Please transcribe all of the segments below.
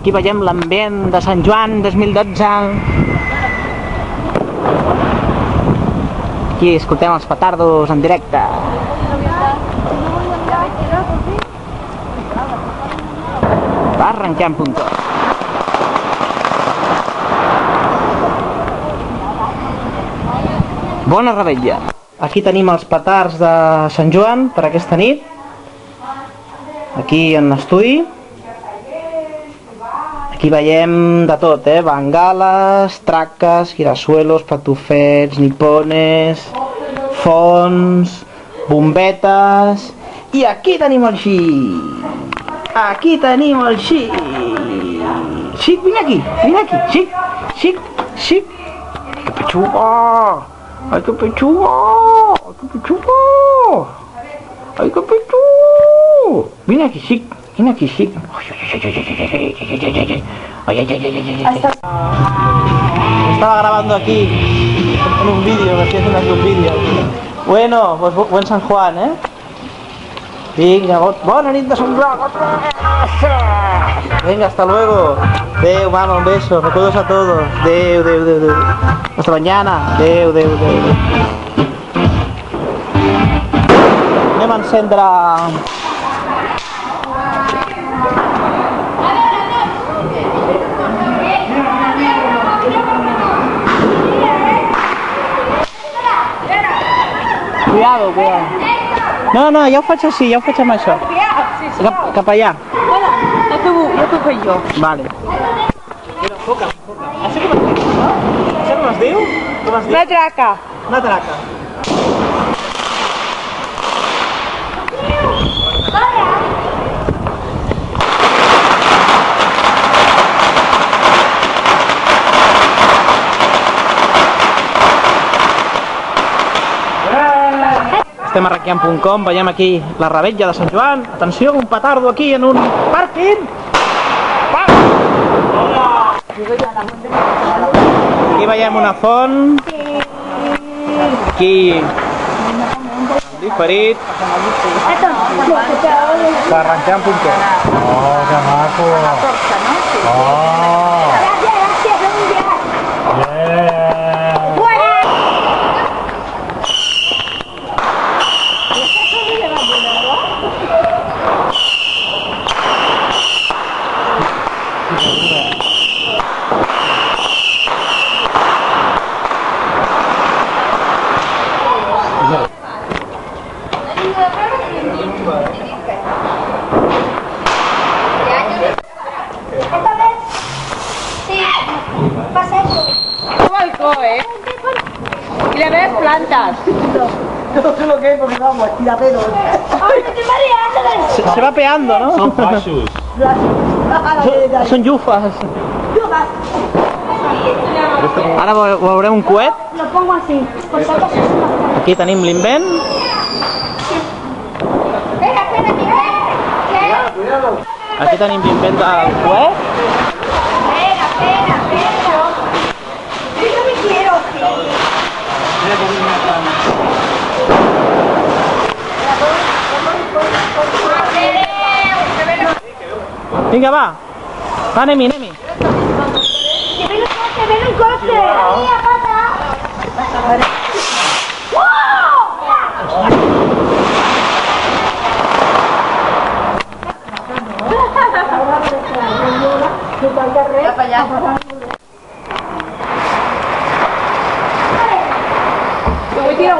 Aquí veiem l'ambient de Sant Joan 2012. Aquí escoltem els petardos en directe. Arrenquem punto. Bona revetlla. Aquí tenim els petards de Sant Joan per aquesta nit. Aquí en l'estudi. Aquí veiem de tot, bengales, traques, girasuelos, patufets, nipones, fons, bombetes... I aquí tenim el Xic! Aquí tenim el Xic! Xic, vine aquí! Xic! Xic! Xic! ¡Qué pechuga! ¡Ay, qué pechuga! ¡Ay, qué pechuga! ¡Ay, qué pechuga! Vine aquí, Xic. Vine aquí, Xic. Estaba grabando aquí en un vídeo, me estoy haciendo aquí un vídeo. Bueno, pues buen San Juan, Venga, buena nit de Sant Joan. Venga, hasta luego. Deu, mama, un beso. Recuerdos a todos. Deu. Hasta mañana. Deu. Anem a encendre... Cuidado. No, ja ho faig així, ja ho faig amb això. Cap allà. Ja t'ho faig jo. Vale. Enfoca. Això com es diu, no? Això com es diu? Una traca. Una traca. Estem a raquian.com, veiem aquí la revetlla de Sant Joan. Atenció, un petardo aquí en un pàrquing. Aquí veiem una font. Aquí diferit. De raquian.com. Oh, que maco. Oh. Y le ves plantas. Yo no sé lo que es porque vamos, tira pedo. ¡Ay, me estoy mareando! Se va peando, ¿no? Son pachos. Són llufes. Ara veurem un coet. Lo pongo así. Aquí tenim l'invent. Aquí tenim l'invent del coet. Yo me quiero. Vinga, va. Va, anem-hi. ¡Que viene un coche! ¡Mira, pata! ¡Wow! para allá. Me tira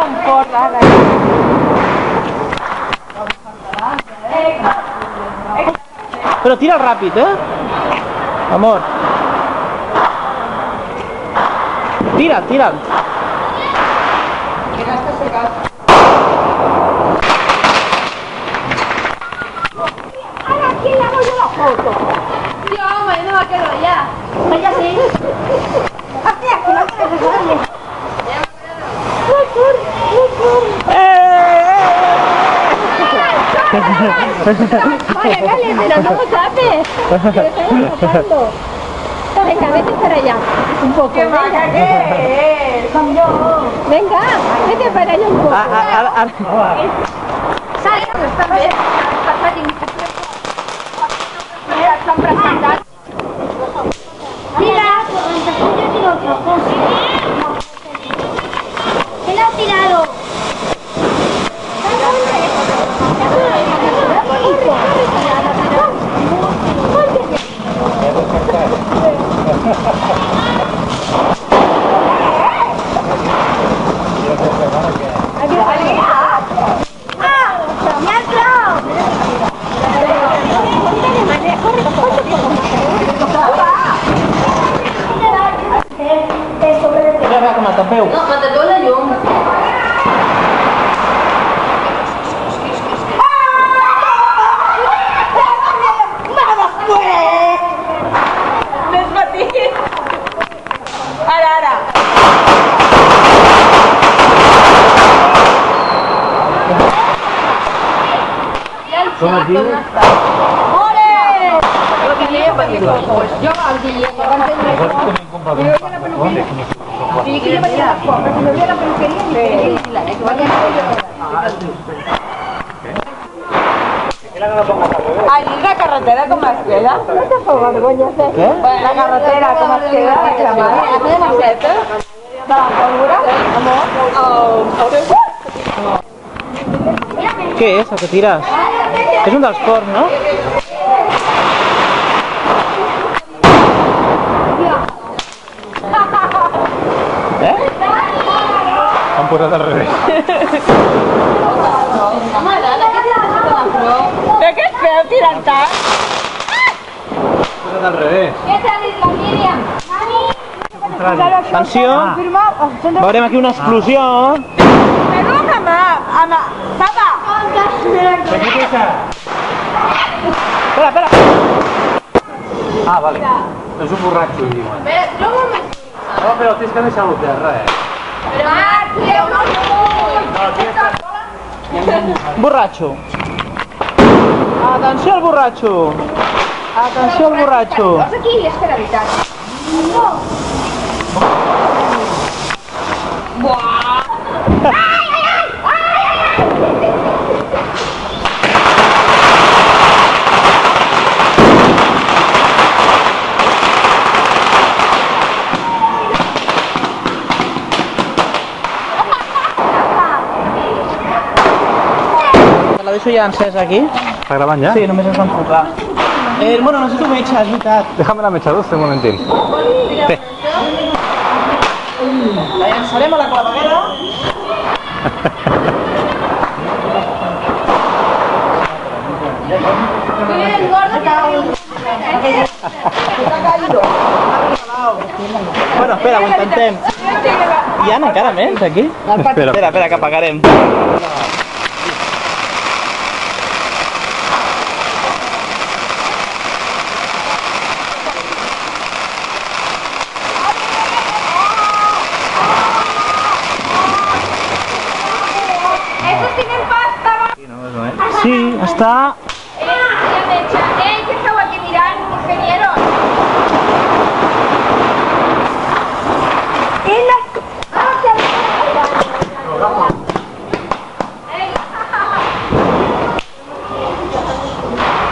un porra. Però tira ràpid, Amor. Tira. Ahora, ¿quién le hago yo la foto? Yo, hombre, no me quedo allá. Vaya sí. Hostia, que no quieres recordarme. Vale, vale, pero no me tapes. Que me están tapando. Venga, vete para allá. Un poco. ¡Qué vaca que es! ¡Son yo! Venga, vete para allá un poco. Sale, está bien. s'han presentat. Mira, yo tiro otro. ¿Quién ha tirado? Mira que matapeu. No, Matateu la llum. Més petit. Ara, ara. Com es diu? Jo el diria, Allí la carretera com es queda? Què? La carretera com es queda? La maceta de la pólvora? Què és el que tires? És un dels forns, no? Eh? Han posat al revés. De què et feu tirant tant? Han posat al revés. què t'ha dit la Míriam? Atenció! Veurem aquí una explosió. Però amb papa! Espera, espera! Ah, vale. És un borratxo, diuen. Espera, trobo un més. No, però tens que deixar-ho a terra, Però treu no Borratxo. Atenció al borratxo. Atenció al borratxo. Posa aquí, és que era veritat. La deixo ja encesa aquí. Està gravant ja? Sí, només es va enfocar. Bueno, necessito metge, és veritat. Déjame la mechadora un momentín. Sí. La llançarem a la claveguera. Bueno, espera, ho intentem. Hi ha encara més aquí? Espera. Espera, que apagarem. Estos tienen pasta. Sí, està... ¿Qué estaba aquí mirando, ingeniero?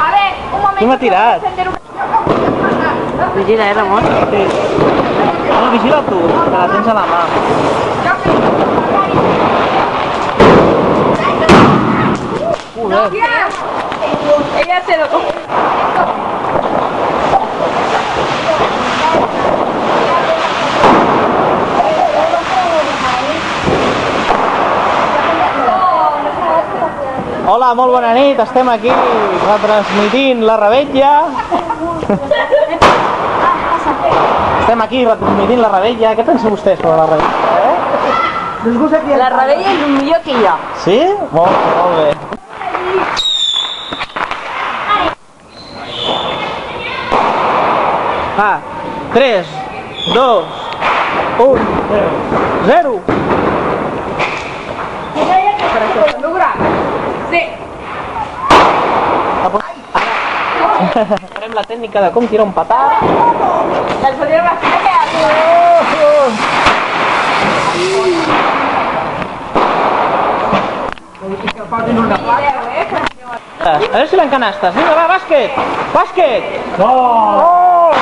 A ver, un momento. Qui m'ha tirat? Vigila, Ramon. Sí. No, vigila tu, que la tens a la mà. Ella se lo coge. Hola, molt bona nit, estem aquí retransmitint la Revetlla. Estem aquí retransmitint la Revetlla. Què pensen vostès sobre la Revetlla? La rebella és un millor que jo. Sí? Molt bé. Va, 3, 2, 1, 0. Sí. Farem la tècnica de com tirar un petat. La solía bastante. A veure si l'encanastes. Vinga, va, bàsquet! Bàsquet! Oh!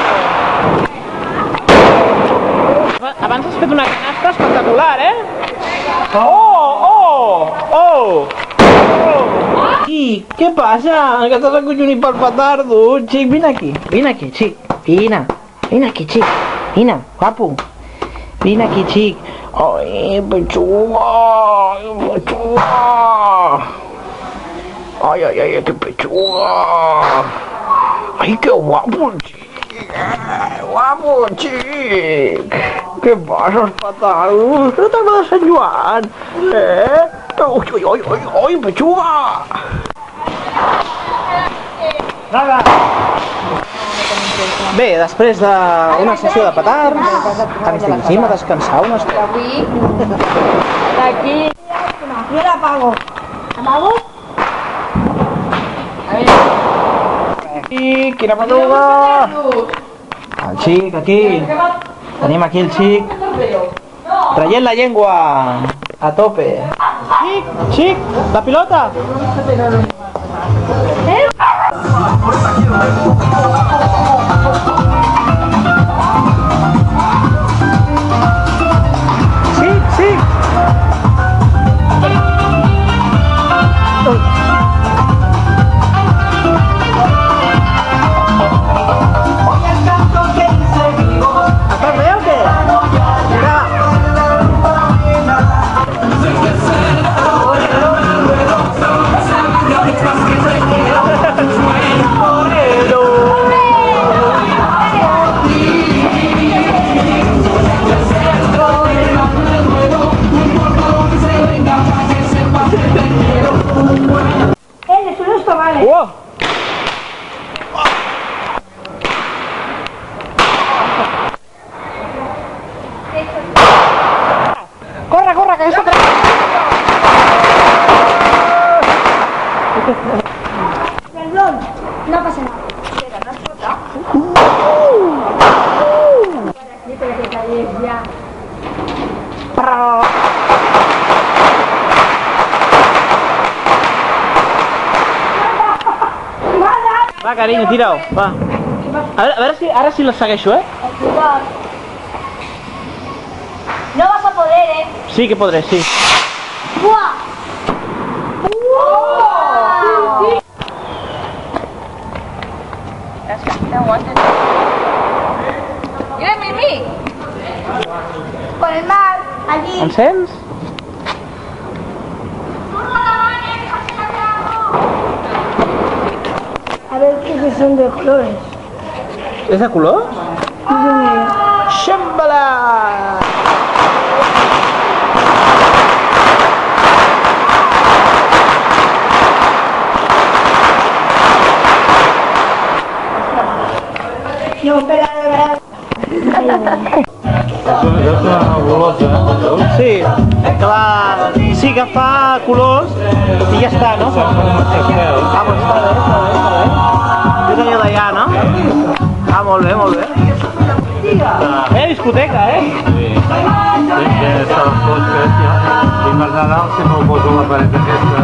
Abans has fet una canasta espectacular, eh? Oh! Xic, què passa? Que t'has acollonit pel petardo. Xic, vine aquí, xic. Vine aquí, xic. Vine, guapo. Vine aquí, xic. Ai, pechuga. Ay, qué pechuga. Ay, qué guapo, chic. Guapo, chic. ¿Qué pasa, patados? ¿No te vas a Sant Joan? Uy, pechuga. Nada. Bé, després d'una sessió de petards, ens dirigim a descansar una estona. D'aquí. Yo la apago. ¿Apago? Xic, quina peluga! El xic, aquí. Tenim aquí el xic. Traient la llengua a tope. Xic, la pilota! Xic! ¿Estás bé o què? Mira! Eso no está mal. Uah! Corre, que esto te... Perdón, no pasa nada. Va, carinyo, tira-ho, va. A veure si, ara sí la segueixo, eh? No vas a poder, ¿eh? Sí que podré, sí. ¡Buah! ¡Wow! Mira, Mimi. Con el mar, allí. Em sents? A ver qué son de colores. És de color? Xambala! No, espera, de verdad. És una nebulosa, Sí, que va... Sí que fa colors i ja està, no? està bé. Està bé. És allò d'allà, no? Molt bé. Discoteca, eh? Sí, que són fosques, i per Nadal sempre ho poso a la paret aquesta.